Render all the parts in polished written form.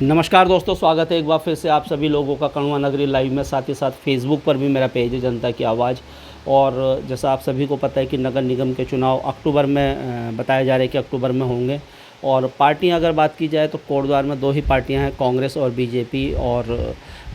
नमस्कार दोस्तों, स्वागत है एक बार फिर से आप सभी लोगों का कण्वा नगरी लाइव में। साथ ही साथ फेसबुक पर भी मेरा पेज है जनता की आवाज़। और जैसा आप सभी को पता है कि नगर निगम के चुनाव अक्टूबर में बताया जा रहा है कि अक्टूबर में होंगे। और पार्टियां अगर बात की जाए तो कोटद्वार में दो ही पार्टियां हैं, कांग्रेस और बीजेपी। और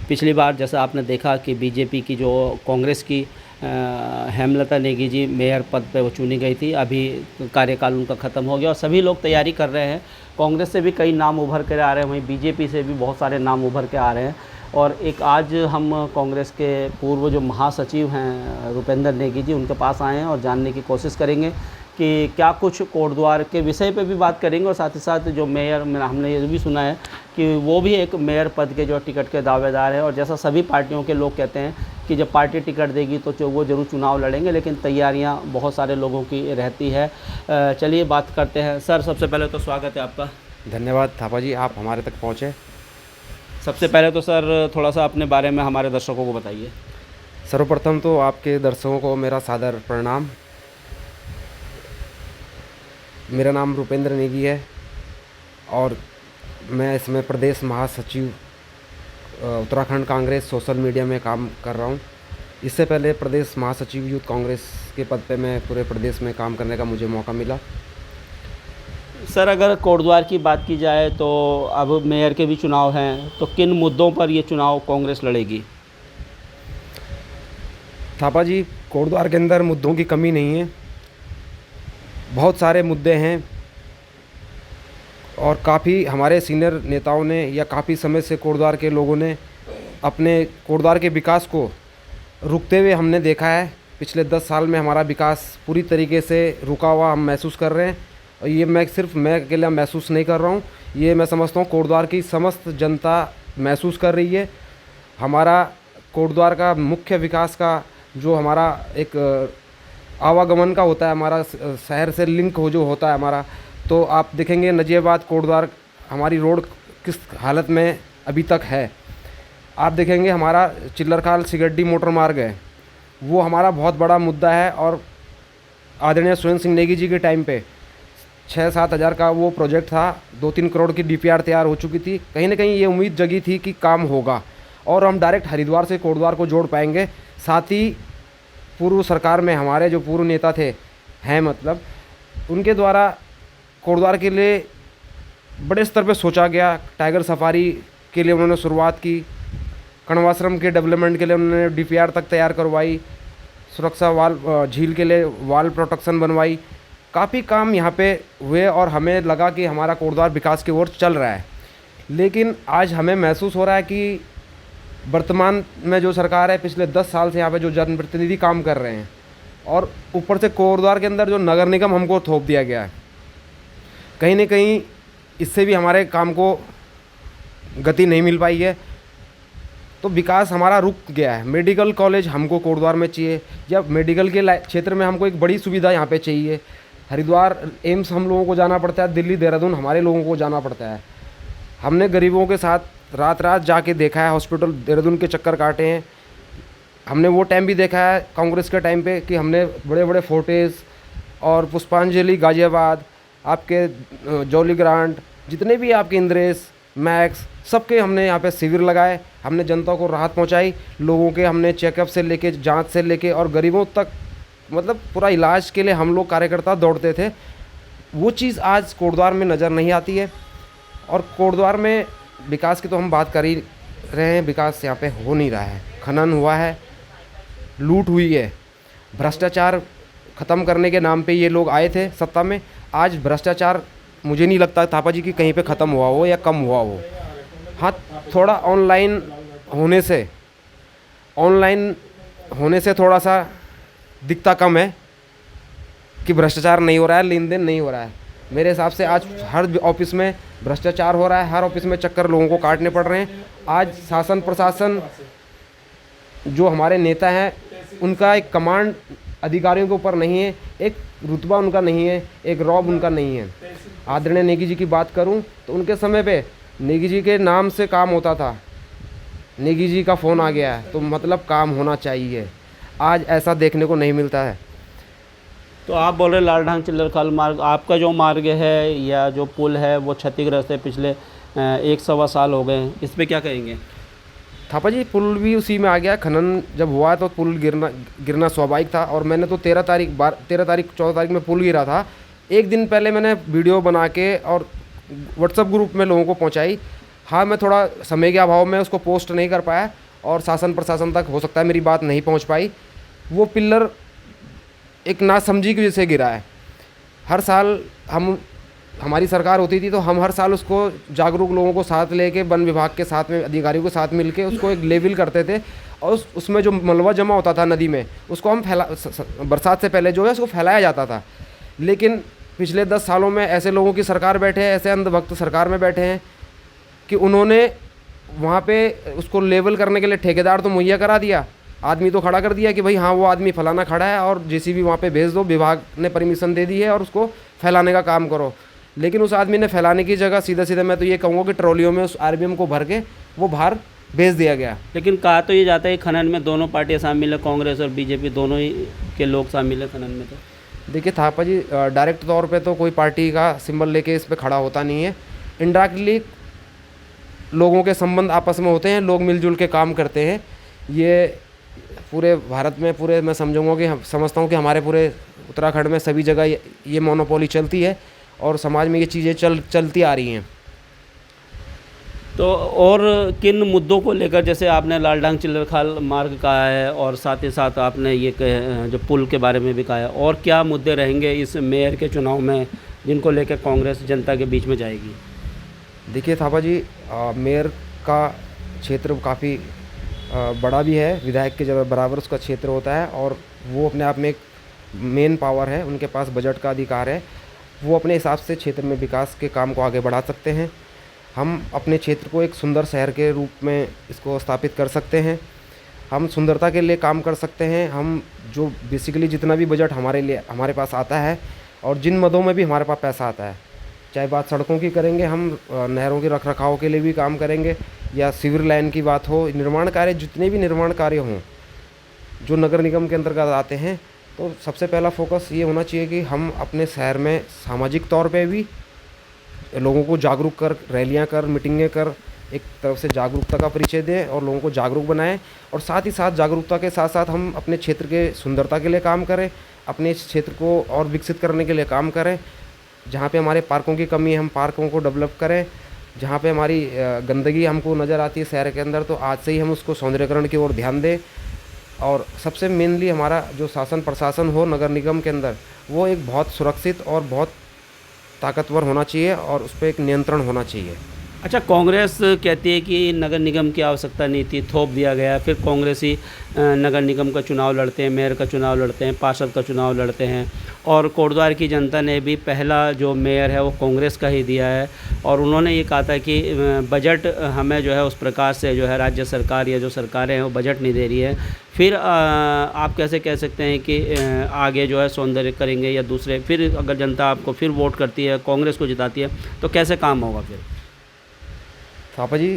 पिछली बार जैसा आपने देखा कि बीजेपी की जो कांग्रेस की हेमलता नेगी जी मेयर पद पे वो चुनी गई थी। अभी कार्यकाल उनका ख़त्म हो गया और सभी लोग तैयारी कर रहे हैं। कांग्रेस से भी कई नाम उभर कर आ रहे हैं, वहीं बीजेपी से भी बहुत सारे नाम उभर के आ रहे हैं। और एक आज हम कांग्रेस के पूर्व जो महासचिव हैं रुपेंद्र नेगी जी, उनके पास आए हैं और जानने की कोशिश करेंगे कि क्या कुछ कोटद्वार के विषय पे भी बात करेंगे। और साथ ही साथ जो मेयर में हमने ये भी सुना है कि वो भी एक मेयर पद के जो टिकट के दावेदार हैं। और जैसा सभी पार्टियों के लोग कहते हैं कि जब पार्टी टिकट देगी तो वो ज़रूर चुनाव लड़ेंगे, लेकिन तैयारियां बहुत सारे लोगों की रहती है। चलिए बात करते हैं। सर, सबसे पहले तो स्वागत है आपका। धन्यवाद थापा जी, आप हमारे तक पहुँचे। सबसे पहले तो सर थोड़ा सा अपने बारे में हमारे दर्शकों को बताइए। सर्वप्रथम तो आपके दर्शकों को मेरा सादर प्रणाम। मेरा नाम रुपेंद्र नेगी है और मैं इसमें प्रदेश महासचिव उत्तराखंड कांग्रेस सोशल मीडिया में काम कर रहा हूँ। इससे पहले प्रदेश महासचिव यूथ कांग्रेस के पद पे मैं पूरे प्रदेश में काम करने का मुझे मौका मिला। सर, अगर कोटद्वार की बात की जाए तो अब मेयर के भी चुनाव हैं, तो किन मुद्दों पर ये चुनाव कांग्रेस लड़ेगी? थापा जी, कोटद्वार के अंदर मुद्दों की कमी नहीं है, बहुत सारे मुद्दे हैं और काफ़ी हमारे सीनियर नेताओं ने या काफ़ी समय से कोटद्वार के लोगों ने अपने कोटद्वार के विकास को रुकते हुए हमने देखा है। पिछले 10 साल में हमारा विकास पूरी तरीके से रुका हुआ हम महसूस कर रहे हैं। और ये मैं अकेला महसूस नहीं कर रहा हूँ, ये मैं समझता हूँ कोटद्वार की समस्त जनता महसूस कर रही है। हमारा कोटद्वार का मुख्य विकास का जो हमारा एक आवागमन का होता है, हमारा शहर से लिंक हो जो होता है हमारा, तो आप देखेंगे नजीबाबाद कोटद्वार हमारी रोड किस हालत में अभी तक है। आप देखेंगे हमारा चिल्लरखाल सिगड्डी मोटर मार्ग है, वो हमारा बहुत बड़ा मुद्दा है। और आदरणीय सुरेंद्र सिंह नेगी जी के टाइम पे 6-7 हज़ार का वो प्रोजेक्ट था, 2-3 करोड़ की DPR तैयार हो चुकी थी। कहीं ना कहीं ये उम्मीद जगी थी कि काम होगा और हम डायरेक्ट हरिद्वार से कोटद्वार को जोड़ पाएंगे। साथ ही पूर्व सरकार में हमारे जो पूर्व नेता थे मतलब उनके द्वारा कोटद्वार के लिए बड़े स्तर पे सोचा गया। टाइगर सफारी के लिए उन्होंने शुरुआत की, कण्वाश्रम के डेवलपमेंट के लिए उन्होंने DPR तक तैयार करवाई, सुरक्षा वाल झील के लिए वाल प्रोटेक्शन बनवाई। काफ़ी काम यहाँ पे हुए और हमें लगा कि हमारा कोटद्वार विकास की ओर चल रहा है। लेकिन आज हमें महसूस हो रहा है कि वर्तमान में जो सरकार है, पिछले 10 साल से यहाँ पे जो जनप्रतिनिधि काम कर रहे हैं और ऊपर से कोटद्वार के अंदर जो नगर निगम हमको थोप दिया गया है, कहीं ना कहीं इससे भी हमारे काम को गति नहीं मिल पाई है। तो विकास हमारा रुक गया है। मेडिकल कॉलेज हमको कोटद्वार में चाहिए, या मेडिकल के क्षेत्र में हमको एक बड़ी सुविधा यहाँ पे चाहिए। हरिद्वार एम्स हम लोगों को जाना पड़ता है, दिल्ली देहरादून हमारे लोगों को जाना पड़ता है। हमने गरीबों के साथ रात रात जाके देखा है, हॉस्पिटल देहरादून के चक्कर काटे हैं। हमने वो टाइम भी देखा है कांग्रेस के टाइम पे कि हमने बड़े बड़े फोर्टेज और पुष्पांजलि गाजियाबाद, आपके जॉली ग्रांट, जितने भी आपके इंद्रेश मैक्स, सबके हमने यहाँ पे शिविर लगाए। हमने जनता को राहत पहुँचाई, लोगों के हमने चेकअप से लेके जांच से लेके और गरीबों तक मतलब पूरा इलाज के लिए हम लोग कार्यकर्ता दौड़ते थे। वो चीज़ आज कोटद्वार में नज़र नहीं आती है। और कोटद्वार में विकास की तो हम बात कर ही रहे हैं, विकास यहाँ पे हो नहीं रहा है। खनन हुआ है, लूट हुई है, भ्रष्टाचार ख़त्म करने के नाम पे ये लोग आए थे सत्ता में। आज भ्रष्टाचार मुझे नहीं लगता थापा जी कि कहीं पे ख़त्म हुआ हो या कम हुआ हो। हाँ, थोड़ा ऑनलाइन होने से थोड़ा सा दिखता कम है कि भ्रष्टाचार नहीं हो रहा है, लेन देन नहीं हो रहा है। मेरे हिसाब से आज हर ऑफिस में भ्रष्टाचार हो रहा है, हर ऑफिस में चक्कर लोगों को काटने पड़ रहे हैं। आज शासन प्रशासन जो हमारे नेता हैं, उनका एक कमांड अधिकारियों के ऊपर नहीं है, एक रुतबा उनका नहीं है, एक रॉब उनका नहीं है। आदरणीय नेगी जी की बात करूं तो उनके समय पे नेगी जी के नाम से काम होता था। नेगी जी का फ़ोन आ गया है तो मतलब काम होना चाहिए। आज ऐसा देखने को नहीं मिलता है। तो आप बोल रहे लाल चिल्लर खाल मार्ग, आपका जो मार्ग है या जो पुल है वो क्षतिग्रस्त है, पिछले 1 सवा साल हो गए, इस पे क्या कहेंगे? थापा जी, पुल भी उसी में आ गया। खनन जब हुआ तो पुल गिरना स्वाभाविक था। और मैंने तो 13 तारीख 14 तारीख में पुल गिरा था, एक दिन पहले मैंने वीडियो बना के और व्हाट्सएप ग्रुप में लोगों को पहुंचाई। हाँ, मैं थोड़ा समय के अभाव में उसको पोस्ट नहीं कर पाया और शासन प्रशासन तक हो सकता है मेरी बात नहीं पहुंच पाई। वो पिल्लर एक नासमझी की वजह से गिरा है। हर साल हमारी सरकार होती थी तो हम हर साल उसको जागरूक लोगों को साथ लेके, वन विभाग के साथ में अधिकारियों के साथ मिलके उसको एक लेवल करते थे। और उसमें जो मलबा जमा होता था नदी में, उसको हम बरसात से पहले जो है उसको फैलाया जाता था। लेकिन पिछले 10 सालों में ऐसे लोगों की सरकार बैठे हैं, ऐसे अंधभक्त सरकार में बैठे हैं कि उन्होंने वहाँ पे उसको लेवल करने के लिए ठेकेदार तो मुहैया करा दिया, आदमी तो खड़ा कर दिया कि भाई हाँ वो आदमी फलाना खड़ा है और जेसीबी वहाँ पे भेज दो, विभाग ने परमिशन दे दी है और उसको फैलाने का काम करो। लेकिन उस आदमी ने फैलाने की जगह सीधा मैं तो ये कहूँगा कि ट्रॉलियों में उस आरबीएम को भर के वो बाहर भेज दिया गया। लेकिन कहा तो ये जाता है खनन में दोनों पार्टियां शामिल है, कांग्रेस और बीजेपी दोनों ही के लोग शामिल है खनन में। तो देखिए थापा जी, डायरेक्ट तौर पे तो कोई पार्टी का सिंबल लेके इस पे खड़ा होता नहीं है। इनडायरेक्टली लोगों के संबंध आपस में होते हैं, लोग मिलजुल के काम करते हैं। ये पूरे भारत में, पूरे मैं समझूंगा कि समझता हूँ कि हमारे पूरे उत्तराखंड में सभी जगह ये मोनोपोली चलती है और समाज में ये चीज़ें चलती आ रही हैं। तो और किन मुद्दों को लेकर, जैसे आपने लालडांग चिल्लरखाल मार्ग कहा है और साथ ही साथ आपने ये जो पुल के बारे में भी कहा है, और क्या मुद्दे रहेंगे इस मेयर के चुनाव में जिनको लेकर कांग्रेस जनता के बीच में जाएगी? देखिए थापा जी, मेयर का क्षेत्र काफ़ी बड़ा भी है, विधायक के जब बराबर उसका क्षेत्र होता है और वो अपने आप में एक मेन पावर है, उनके पास बजट का अधिकार है। वो अपने हिसाब से क्षेत्र में विकास के काम को आगे बढ़ा सकते हैं। हम अपने क्षेत्र को एक सुंदर शहर के रूप में इसको स्थापित कर सकते हैं। हम सुंदरता के लिए काम कर सकते हैं। हम जो बेसिकली जितना भी बजट हमारे पास आता है और जिन मदों में भी हमारे पास पैसा आता है, चाहे बात सड़कों की करेंगे, हम नहरों के रखरखाव के लिए भी काम करेंगे, या सिविल लाइन की बात हो, निर्माण कार्य, जितने भी निर्माण कार्य हों जो नगर निगम के अंतर्गत आते हैं, तो सबसे पहला फोकस ये होना चाहिए कि हम अपने शहर में सामाजिक तौर पे भी लोगों को जागरूक कर, रैलियां कर, मीटिंगें कर, एक तरफ से जागरूकता का परिचय दें और लोगों को जागरूक बनाएं। और साथ ही साथ जागरूकता के साथ साथ हम अपने क्षेत्र के सुंदरता के लिए काम करें, अपने क्षेत्र को और विकसित करने के लिए काम करें। जहाँ पे हमारे पार्कों की कमी है, हम पार्कों को डेवलप करें। जहाँ पे हमारी गंदगी हमको नज़र आती है शहर के अंदर, तो आज से ही हम उसको सौंदर्यकरण की ओर ध्यान दें। और सबसे मेनली हमारा जो शासन प्रशासन हो नगर निगम के अंदर, वो एक बहुत सुरक्षित और बहुत ताकतवर होना चाहिए और उस पर एक नियंत्रण होना चाहिए। अच्छा, कांग्रेस कहती है कि नगर निगम की आवश्यकता नहीं थी, थोप दिया गया, फिर कांग्रेस ही नगर निगम का चुनाव लड़ते हैं, मेयर का चुनाव लड़ते हैं, पार्षद का चुनाव लड़ते हैं। और कोटद्वार की जनता ने भी पहला जो मेयर है वो कांग्रेस का ही दिया है और उन्होंने ये कहा था कि बजट हमें जो है उस प्रकार से जो है राज्य सरकार या जो सरकारें हैं वो बजट नहीं दे रही है। फिर आप कैसे कह सकते हैं कि आगे जो है सौंदर्य करेंगे या दूसरे, फिर अगर जनता आपको फिर वोट करती है, कांग्रेस को जिताती है, तो कैसे काम होगा फिर? थापा जी,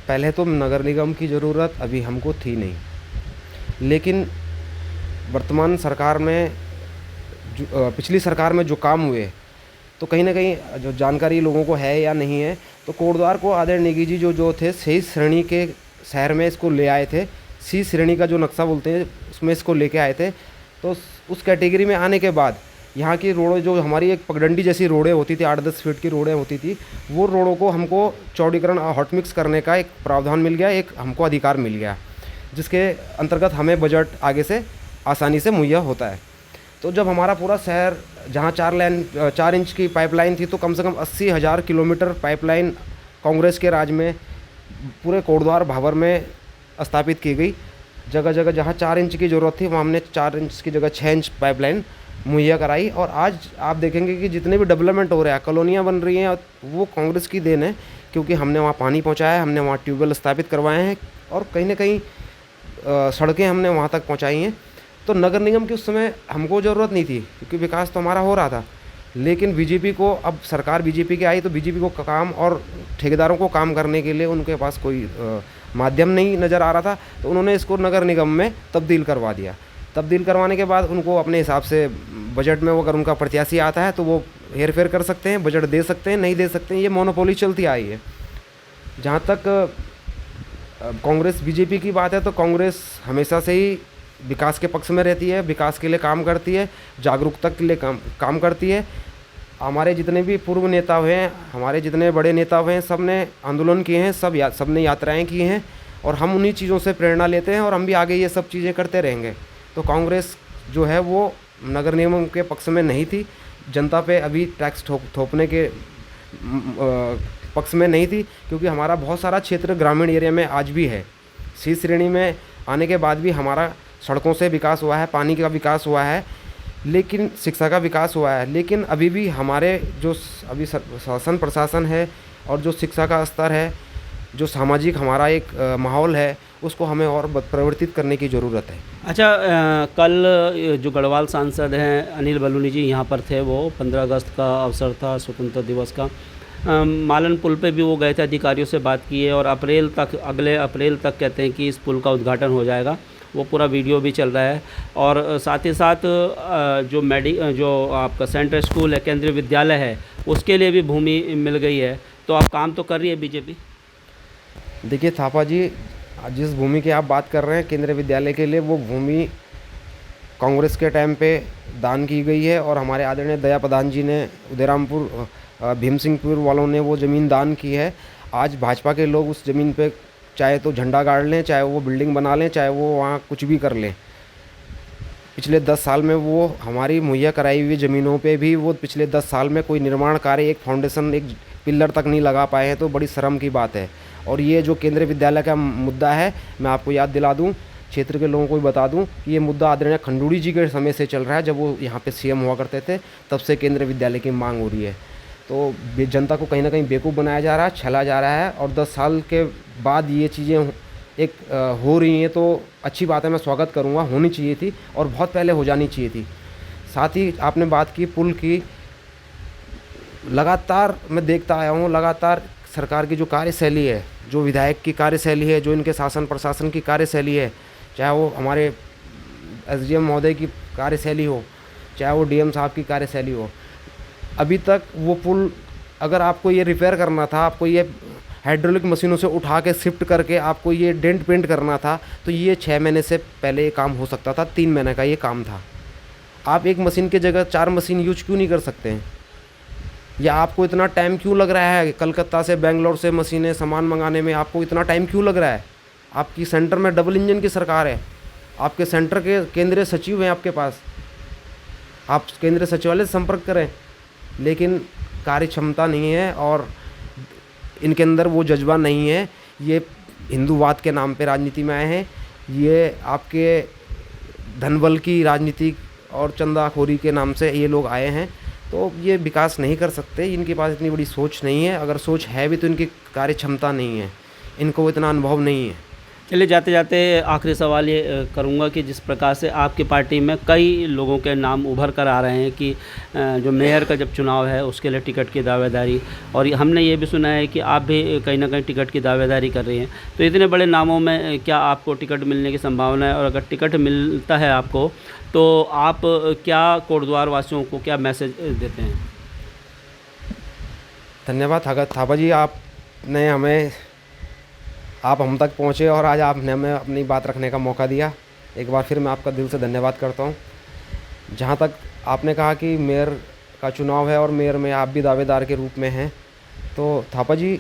पहले तो नगर निगम की ज़रूरत अभी हमको थी नहीं, लेकिन वर्तमान सरकार में पिछली सरकार में जो काम हुए, तो कहीं ना कहीं जो जानकारी लोगों को है या नहीं है, तो कोटद्वार को आदरणीय नेगी जी जो थे सी श्रेणी के शहर में इसको ले आए थे। सी श्रेणी का जो नक्शा बोलते हैं उसमें इसको लेके आए थे। तो उस कैटेगरी में आने के बाद यहाँ की रोडें, जो हमारी एक पगडंडी जैसी रोडें होती थी, 8-10 फीट की रोडें होती थी, वो रोडों को हमको चौड़ीकरण हॉट मिक्स करने का एक प्रावधान मिल गया, एक हमको अधिकार मिल गया, जिसके अंतर्गत हमें बजट आगे से आसानी से मुहैया होता है। तो जब हमारा पूरा शहर, जहाँ 4 इंच की पाइपलाइन थी, तो कम से कम 80,000 किलोमीटर पाइपलाइन कांग्रेस के राज में पूरे कोटद्वार भावर में स्थापित की गई। जगह जगह जहाँ 4 इंच की ज़रूरत थी, वहाँ हमने 4 इंच की जगह 6 इंच पाइपलाइन मुहैया कराई। और आज आप देखेंगे कि जितने भी डेवलपमेंट हो रहे हैं, कॉलोनियाँ बन रही हैं, वो कांग्रेस की देन है, क्योंकि हमने वहाँ पानी पहुँचाया है, हमने वहाँ ट्यूबवेल स्थापित करवाए हैं और कहीं ना कहीं सड़कें हमने वहाँ तक पहुँचाई हैं। तो नगर निगम की उस समय हमको ज़रूरत नहीं थी, क्योंकि विकास तो हमारा हो रहा था। लेकिन बीजेपी को, अब सरकार बीजेपी की आई, तो बीजेपी को काम और ठेकेदारों को काम करने के लिए उनके पास कोई माध्यम नहीं नज़र आ रहा था, तो उन्होंने इसको नगर निगम में तब्दील करवा दिया। तब्दील करवाने के बाद उनको अपने हिसाब से बजट में वो अगर उनका प्रत्याशी आता है तो वो हेर फेर कर सकते हैं, बजट दे सकते हैं, नहीं दे सकते हैं, ये मोनोपोली चलती आई है। जहाँ तक कांग्रेस बीजेपी की बात है तो कांग्रेस हमेशा से ही विकास के पक्ष में रहती है, विकास के लिए काम करती है, जागरूकता के लिए काम करती है। हमारे जितने भी पूर्व नेता हुए हैं, हमारे जितने बड़े नेता हुए हैं, सब ने आंदोलन किए हैं, सब ने यात्राएं की हैं और हम उन्हीं चीज़ों से प्रेरणा लेते हैं और हम भी आगे ये सब चीज़ें करते रहेंगे। तो कांग्रेस जो है वो नगर निगम के पक्ष में नहीं थी, जनता पे अभी टैक्स थोपने के पक्ष में नहीं थी, क्योंकि हमारा बहुत सारा क्षेत्र ग्रामीण एरिया में आज भी है। सी श्रेणी में आने के बाद भी हमारा सड़कों से विकास हुआ है, पानी का विकास हुआ है, लेकिन शिक्षा का विकास हुआ है, लेकिन अभी भी हमारे जो अभी शासन प्रशासन है और जो शिक्षा का स्तर है, जो सामाजिक हमारा एक माहौल है, उसको हमें और परिवर्तित करने की ज़रूरत है। अच्छा, कल जो गढ़वाल सांसद हैं अनिल बलूनी जी यहाँ पर थे, वो 15 अगस्त का अवसर था, स्वतंत्रता दिवस का। मालन पुल पे भी वो गए थे, अधिकारियों से बात की है और अगले अप्रैल तक कहते हैं कि इस पुल का उद्घाटन हो जाएगा। वो पूरा वीडियो भी चल रहा है और साथ ही साथ जो आपका सेंट्रल स्कूल है, केंद्रीय विद्यालय है, उसके लिए भी भूमि मिल गई है। तो आप काम तो कर रही है बीजेपी? देखिए थापा जी, जिस भूमि की आप बात कर रहे हैं केंद्रीय विद्यालय के लिए, वो भूमि कांग्रेस के टाइम पे दान की गई है और हमारे आदरणीय दया प्रधान जी ने उदयरामपुर भीम सिंहपुर वालों ने वो ज़मीन दान की है। आज भाजपा के लोग उस ज़मीन पे चाहे तो झंडा गाड़ लें, चाहे वो बिल्डिंग बना लें, चाहे वो वहाँ कुछ भी कर लें। पिछले 10 साल में वो हमारी मुहैया कराई हुई ज़मीनों पे भी वो पिछले 10 साल में कोई निर्माण कार्य, एक फाउंडेशन, एक पिलर तक नहीं लगा पाए हैं, तो बड़ी शर्म की बात है। और ये जो केंद्रीय विद्यालय का मुद्दा है, मैं आपको याद दिला दूं, क्षेत्र के लोगों को भी बता दूं कि ये मुद्दा आदरणीय खंडूड़ी जी के समय से चल रहा है। जब वो यहाँ पे सीएम हुआ करते थे, तब से केंद्रीय विद्यालय की मांग हो रही है। तो जनता को कहीं ना कहीं बेवकूफ़ बनाया जा रहा है, छला जा रहा है और 10 साल के बाद ये चीज़ें एक हो रही हैं तो अच्छी बात है, मैं स्वागत करूँगा। होनी चाहिए थी और बहुत पहले हो जानी चाहिए थी। साथ ही आपने बात की पुल की, लगातार मैं देखता आया हूँ, लगातार सरकार की जो कार्यशैली है, जो विधायक की कार्यशैली है, जो इनके शासन प्रशासन की कार्यशैली है, चाहे वो हमारे एसडीएम महोदय की कार्यशैली हो, चाहे वो डीएम साहब की कार्यशैली हो, अभी तक वो पुल अगर आपको ये रिपेयर करना था, आपको ये हाइड्रोलिक मशीनों से उठा के शिफ्ट करके आपको ये डेंट पेंट करना था, तो ये 6 महीने से पहले ये काम हो सकता था। 3 महीने का ये काम था। आप एक मशीन की जगह 4 मशीन यूज क्यों नहीं कर सकते हैं? या आपको इतना टाइम क्यों लग रहा है? कलकत्ता से, बेंगलोर से मशीनें सामान मंगाने में आपको इतना टाइम क्यों लग रहा है? आपकी सेंटर में डबल इंजन की सरकार है, आपके सेंटर के केंद्रीय सचिव हैं आपके पास, आप केंद्रीय सचिवालय से संपर्क करें, लेकिन कार्य क्षमता नहीं है और इनके अंदर वो जज्बा नहीं है। ये हिंदूवाद के नाम पे राजनीति में आए हैं, ये आपके धनबल की राजनीति और चंदाखोरी के नाम से ये लोग आए हैं। तो ये विकास नहीं कर सकते, इनके पास इतनी बड़ी सोच नहीं है। अगर सोच है भी तो इनकी कार्य क्षमता नहीं है, इनको इतना अनुभव नहीं है। चलिए, जाते जाते आखिरी सवाल ये करूँगा कि जिस प्रकार से आपकी पार्टी में कई लोगों के नाम उभर कर आ रहे हैं कि जो मेयर का जब चुनाव है उसके लिए टिकट की दावेदारी, और हमने ये भी सुना है कि आप भी कहीं ना कहीं टिकट की दावेदारी कर रही हैं, तो इतने बड़े नामों में क्या आपको टिकट मिलने की संभावना है? और अगर टिकट मिलता है आपको, तो आप क्या कोटद्वार वासियों को क्या मैसेज देते हैं? धन्यवाद थापा जी, आप हम तक पहुँचे और आज आपने हमें अपनी बात रखने का मौका दिया। एक बार फिर मैं आपका दिल से धन्यवाद करता हूँ। जहाँ तक आपने कहा कि मेयर का चुनाव है और मेयर में आप भी दावेदार के रूप में हैं, तो थापा जी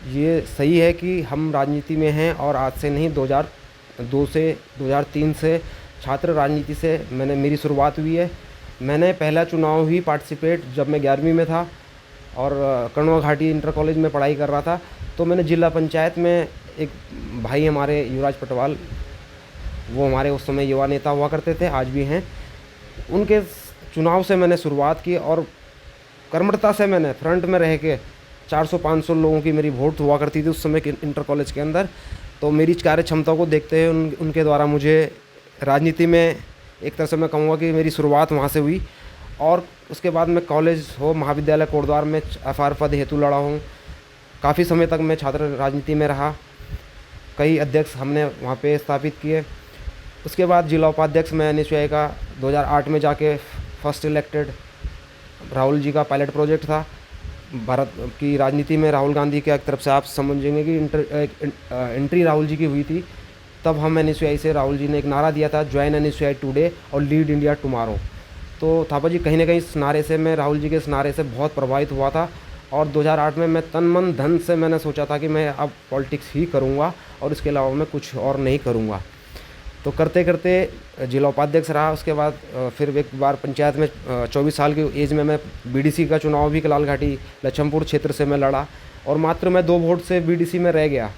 ये सही है कि हम राजनीति में हैं और आज से नहीं, 2002 से 2003 से छात्र राजनीति से मेरी शुरुआत हुई है। मैंने पहला चुनाव ही पार्टिसिपेट जब मैं 11वीं में था और कण्वा घाटी इंटर कॉलेज में पढ़ाई कर रहा था, तो मैंने जिला पंचायत में एक भाई हमारे युवराज पटवाल, वो हमारे उस समय युवा नेता हुआ करते थे, आज भी हैं, उनके चुनाव से मैंने शुरुआत की और कर्मठता से मैंने फ्रंट में रह के 400-500 लोगों की मेरी वोट हुआ करती थी उस समय के इंटर कॉलेज के अंदर। तो मेरी कार्य क्षमता को देखते हुए उनके द्वारा मुझे राजनीति में, एक तरह से मैं कहूँगा कि मेरी शुरुआत वहाँ से हुई। और उसके बाद मैं कॉलेज हो, महाविद्यालय कोटद्वार में एफआर पद हेतु लड़ा हूँ। काफ़ी समय तक मैं छात्र राजनीति में रहा, कई अध्यक्ष हमने वहाँ पे स्थापित किए। उसके बाद जिला उपाध्यक्ष मैं NSUI का 2008 में जाके फर्स्ट इलेक्टेड। राहुल जी का पायलट प्रोजेक्ट था। भारत की राजनीति में राहुल गांधी की एक तरफ से आप समझेंगे कि एंट्री राहुल जी की हुई थी। तब हम NSUI से राहुल जी ने एक नारा दिया था, ज्वाइन NSUI टुडे और लीड इंडिया टुमारो। तो थापा जी कहीं ना कहीं इस नारे से, मैं राहुल जी के इस नारे से बहुत प्रभावित हुआ था और 2008 में मैं तन मन धन से मैंने सोचा था कि मैं अब पॉलिटिक्स ही करूँगा और इसके अलावा मैं कुछ और नहीं करूँगा। तो करते करते जिला उपाध्यक्ष रहा। उसके बाद फिर एक बार पंचायत में 24 साल की एज में मैं BDC का चुनाव भी कलाल घाटी लछमपुर क्षेत्र से मैं लड़ा और मात्र मैं 2 वोट से BDC में रह गया।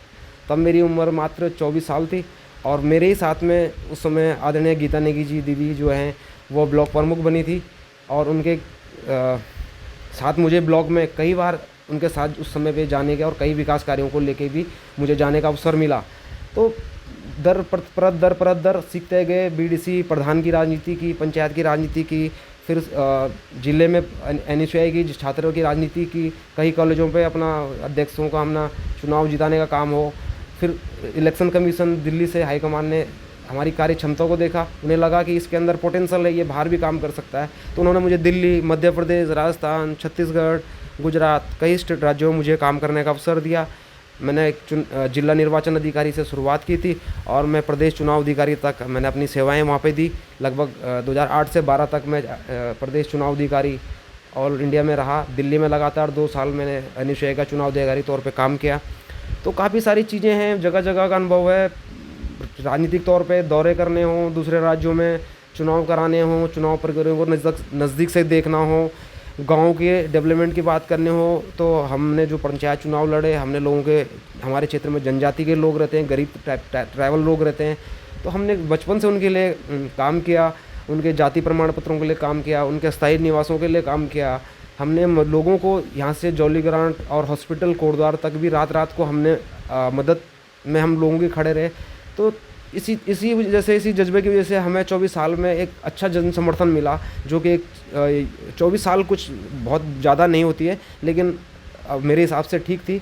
तब मेरी उम्र मात्र 24 साल थी और मेरे ही साथ में उस समय आदरणीय गीता नेगी जी दीदी जो हैं वो ब्लॉक प्रमुख बनी थी और उनके साथ मुझे ब्लॉक में कई बार उनके साथ उस समय पे जाने का और कई विकास कार्यों को लेके भी मुझे जाने का अवसर मिला। तो दर परत सीखते गए। BDC प्रधान की राजनीति की, पंचायत की राजनीति की, फिर ज़िले में NSUI की छात्रों की राजनीति की, कई कॉलेजों पे अपना अध्यक्षों का अपना चुनाव जिताने का काम हो। फिर इलेक्शन कमीशन दिल्ली से हाईकमान ने हमारी कार्य क्षमता को देखा, उन्हें लगा कि इसके अंदर पोटेंशियल है, ये बाहर भी काम कर सकता है। तो उन्होंने मुझे दिल्ली, मध्य प्रदेश, राजस्थान, छत्तीसगढ़, गुजरात, कई स्टेट राज्यों में मुझे काम करने का अवसर दिया। मैंने एक जिला निर्वाचन अधिकारी से शुरुआत की थी और मैं प्रदेश चुनाव अधिकारी तक मैंने अपनी सेवाएं वहाँ पे दी। लगभग 2008 से 12 तक मैं प्रदेश चुनाव अधिकारी ऑल इंडिया में रहा। दिल्ली में लगातार 2 साल मैंने NSUI का चुनाव अधिकारी तौर पे काम किया। तो काफ़ी सारी चीज़ें हैं, जगह जगह का अनुभव है। राजनीतिक तौर पे दौरे करने हों, दूसरे राज्यों में चुनाव कराने हों, चुनाव प्रक्रिया को नज़दीक से देखना हो, गांव के डेवलपमेंट की बात करने हो, तो हमने जो पंचायत चुनाव लड़े, हमने लोगों के, हमारे क्षेत्र में जनजाति के लोग रहते हैं, गरीब ट्राइबल लोग रहते हैं, तो हमने बचपन से उनके लिए काम किया, उनके जाति प्रमाण पत्रों के लिए काम किया, उनके स्थायी निवासों के लिए काम किया। हमने लोगों को यहाँ से जौली ग्रांट और हॉस्पिटल कोटद्वार तक भी रात रात को हमने मदद में हम लोगों के खड़े रहे। तो इसी वजह से, इसी जज्बे की वजह से हमें 24 साल में एक अच्छा जन समर्थन मिला, जो कि 24 साल कुछ बहुत ज़्यादा नहीं होती है, लेकिन मेरे हिसाब से ठीक थी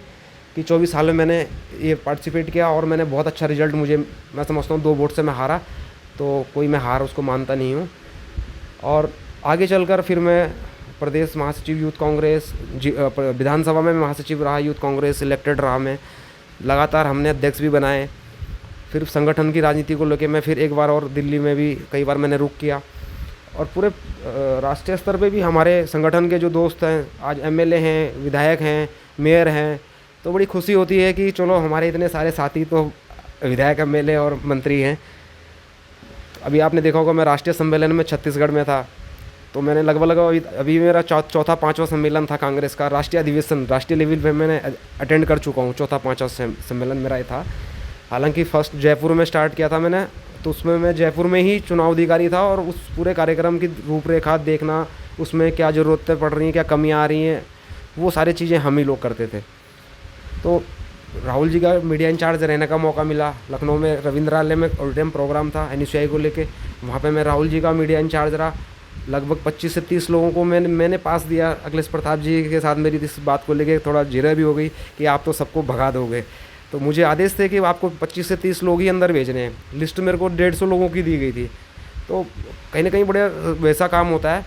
कि 24 साल में मैंने ये पार्टिसिपेट किया और मैंने बहुत अच्छा रिजल्ट, मैं समझता हूँ 2 वोट से मैं हारा, तो कोई मैं हार उसको मानता नहीं हूँ। और आगे चलकर फिर मैं प्रदेश महासचिव यूथ कांग्रेस, विधानसभा में महासचिव रहा, यूथ कांग्रेस इलेक्टेड रहा मैं, लगातार हमने अध्यक्ष भी बनाए। फिर संगठन की राजनीति को लेकर मैं फिर एक बार और दिल्ली में भी कई बार मैंने रुख किया और पूरे राष्ट्रीय स्तर पे भी हमारे संगठन के जो दोस्त हैं आज MLA हैं, विधायक हैं, मेयर हैं, तो बड़ी खुशी होती है कि चलो हमारे इतने सारे साथी तो विधायक, MLA और मंत्री हैं। अभी आपने देखा होगा मैं राष्ट्रीय सम्मेलन में छत्तीसगढ़ में था, तो मैंने लगभग अभी मेरा चौथा 5वां सम्मेलन था कांग्रेस का, राष्ट्रीय अधिवेशन राष्ट्रीय लेवल पे मैंने अटेंड कर चुका हूँ। चौथा 5वां सम्मेलन मेरा ये था। हालांकि फर्स्ट जयपुर में स्टार्ट किया था मैंने, तो उसमें मैं जयपुर में ही चुनाव अधिकारी था और उस पूरे कार्यक्रम की रूपरेखा देखना, उसमें क्या ज़रूरतें पड़ रही हैं, क्या कमियां आ रही हैं, वो सारी चीज़ें हम ही लोग करते थे। तो राहुल जी का मीडिया इंचार्ज रहने का मौका मिला। लखनऊ में रविंद्रालय में ऑडिटोरियम प्रोग्राम था NSUI को लेके, वहाँ पे मैं राहुल जी का मीडिया इंचार्ज रहा। लगभग 25 से 30 लोगों को मैंने पास दिया। अखिलेश प्रताप जी के साथ मेरी इस बात को लेके थोड़ा झिरा भी हो गई कि आप तो सबको भगा दोगे, तो मुझे आदेश थे कि आपको 25 से 30 लोग ही अंदर भेजने हैं। लिस्ट मेरे को 150 लोगों की दी गई थी। तो कहीं ना कहीं बड़े वैसा काम होता है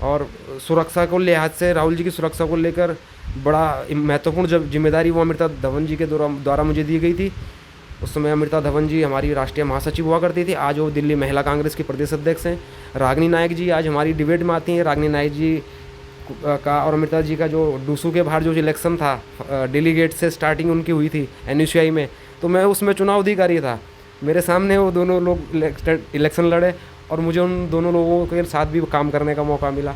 और सुरक्षा को लिहाज से राहुल जी की सुरक्षा को लेकर बड़ा महत्वपूर्ण जिम्मेदारी वो अमृता धवन जी के द्वारा मुझे दी गई थी। उस समय अमृता धवन जी हमारी राष्ट्रीय महासचिव हुआ करती थी, आज वो दिल्ली महिला कांग्रेस की प्रदेश अध्यक्ष हैं। रागिनी नायक जी आज हमारी डिबेट में आती हैं। रागिनी नायक जी का और अमृता जी का जो डूसू के बाहर जो इलेक्शन था डेलीगेट से स्टार्टिंग उनकी हुई थी NSUI में, तो मैं उसमें चुनाव अधिकारी था। मेरे सामने वो दोनों लोग इलेक्शन लड़े और मुझे उन दोनों लोगों के साथ भी काम करने का मौका मिला।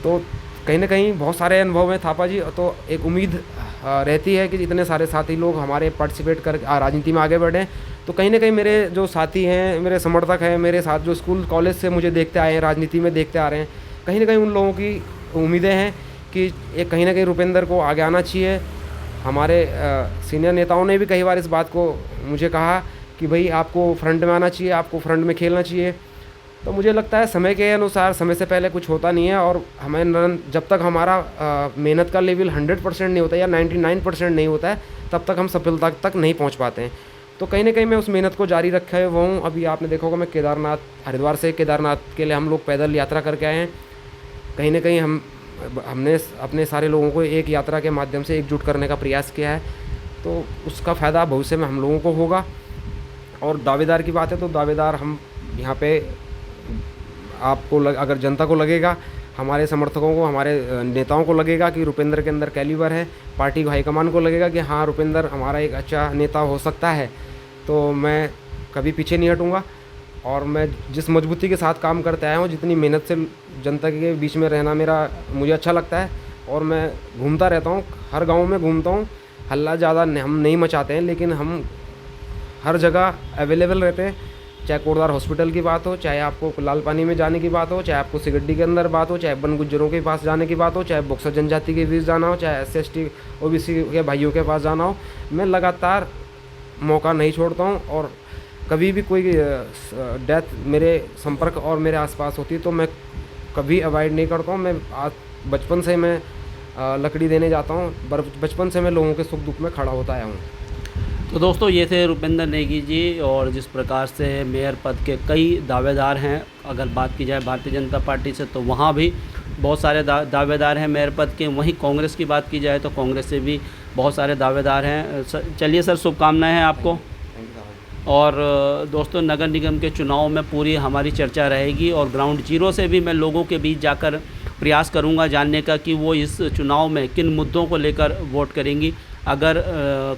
तो कहीं ना कहीं बहुत सारे अनुभव हैं थापा जी। तो एक उम्मीद रहती है कि इतने सारे साथी लोग हमारे पार्टिसिपेट कर राजनीति में आगे बढ़ें। तो कहीं ना कहीं मेरे जो साथी हैं, मेरे समर्थक हैं, मेरे साथ जो स्कूल कॉलेज से मुझे देखते आए हैं, राजनीति में देखते आ रहे हैं, कहीं ना कहीं उन लोगों की उम्मीदें हैं कि एक कहीं ना कहीं रुपेंद्र को आगे आना चाहिए। हमारे सीनियर नेताओं ने भी कई बार इस बात को मुझे कहा कि भाई आपको फ्रंट में आना चाहिए, आपको फ्रंट में खेलना चाहिए। तो मुझे लगता है समय के अनुसार, समय से पहले कुछ होता नहीं है और हमें जब तक हमारा मेहनत का लेवल 100% नहीं होता या 99% नहीं होता है, तब तक हम सफलता तक नहीं पहुंच पाते हैं। तो कहीं ना कहीं मैं उस मेहनत को जारी रखे हुआ हूँ। अभी आपने देखा होगा मैं केदारनाथ, हरिद्वार से केदारनाथ के लिए हम लोग पैदल यात्रा करके आए हैं। कहीं ना कहीं हमने अपने सारे लोगों को एक यात्रा के माध्यम से एकजुट करने का प्रयास किया है, तो उसका फ़ायदा भविष्य में हम लोगों को होगा। और दावेदार की बात है तो दावेदार हम यहाँ पे अगर जनता को लगेगा, हमारे समर्थकों को, हमारे नेताओं को लगेगा कि रुपेंद्र के अंदर कैलिबर है, पार्टी हाईकमान को लगेगा कि हाँ रुपेंद्र हमारा एक अच्छा नेता हो सकता है, तो मैं कभी पीछे नहीं हटूँगा। और मैं जिस मजबूती के साथ काम करते आया हूँ, जितनी मेहनत से जनता के बीच में रहना मुझे अच्छा लगता है। और मैं घूमता रहता हूँ, हर गाँव में घूमता हूँ। हल्ला ज़्यादा हम नहीं मचाते हैं, लेकिन हम हर जगह अवेलेबल रहते हैं। चाहे कोटद्वार हॉस्पिटल की बात हो, चाहे आपको लाल पानी में जाने की बात हो, चाहे आपको सिगड्डी के अंदर बात हो, चाहे वन गुज्जरों के पास जाने की बात हो, चाहे बक्सर जनजाति के बीच जाना हो, चाहे SC/ST OBC के भाइयों के पास जाना हो, मैं लगातार मौका नहीं छोड़ता हूँ। और कभी भी कोई डेथ मेरे संपर्क और मेरे आसपास होती है तो मैं कभी अवॉइड नहीं करता हूँ। मैं बचपन से मैं लकड़ी देने जाता हूँ, बचपन से मैं लोगों के सुख दुख में खड़ा होता आया हूँ। तो दोस्तों ये थे रुपेंद्र नेगी जी। और जिस प्रकार से मेयर पद के कई दावेदार हैं, अगर बात की जाए भारतीय जनता पार्टी से तो वहाँ भी बहुत सारे दावेदार हैं मेयर पद के। वहीं कांग्रेस की बात की जाए तो कांग्रेस से भी बहुत सारे दावेदार हैं। चलिए सर, शुभकामनाएं हैं आपको। और दोस्तों नगर निगम के चुनाव में पूरी हमारी चर्चा रहेगी और ग्राउंड जीरो से भी मैं लोगों के बीच जाकर प्रयास करूंगा जानने का कि वो इस चुनाव में किन मुद्दों को लेकर वोट करेंगी। अगर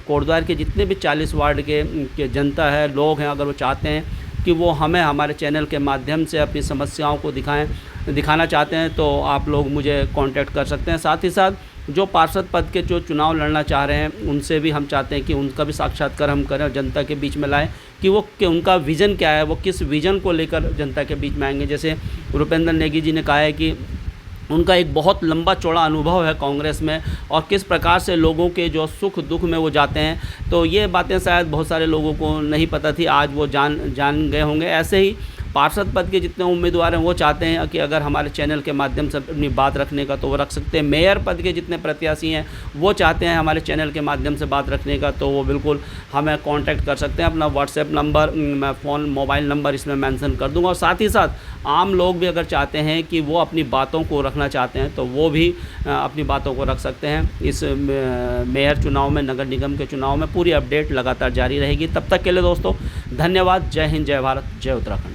कोटद्वार के जितने भी 40 वार्ड के जनता है, लोग हैं, अगर वो चाहते हैं कि वो हमें हमारे चैनल के माध्यम से अपनी समस्याओं को दिखाना चाहते हैं तो आप लोग मुझे कांटेक्ट कर सकते हैं। साथ ही साथ जो पार्षद पद के जो चुनाव लड़ना चाह रहे हैं उनसे भी हम चाहते हैं कि उनका भी साक्षात्कार हम करें और जनता के बीच में लाएं कि उनका विज़न क्या है, वो किस विज़न को लेकर जनता के बीच में आएंगे। जैसे रुपेंद्र नेगी जी ने कहा है कि उनका एक बहुत लंबा चौड़ा अनुभव है कांग्रेस में और किस प्रकार से लोगों के जो सुख दुख में वो जाते हैं, तो ये बातें शायद बहुत सारे लोगों को नहीं पता थी, आज वो जान गए होंगे। ऐसे ही पार्षद पद के जितने उम्मीदवार हैं वो चाहते हैं कि अगर हमारे चैनल के माध्यम से अपनी बात रखने का तो वो रख सकते हैं। मेयर पद के जितने प्रत्याशी हैं वो चाहते हैं हमारे चैनल के माध्यम से बात रखने का तो वो बिल्कुल हमें कांटेक्ट कर सकते हैं। अपना व्हाट्सएप नंबर, मैं मोबाइल नंबर इसमें मेंशन कर दूंगा। और साथ ही साथ आम लोग भी अगर चाहते हैं कि वो अपनी बातों को रखना चाहते हैं तो वो भी अपनी बातों को रख सकते हैं। इस मेयर चुनाव में, नगर निगम के चुनाव में पूरी अपडेट लगातार जारी रहेगी। तब तक के लिए दोस्तों धन्यवाद। जय हिंद, जय भारत, जय उत्तराखंड।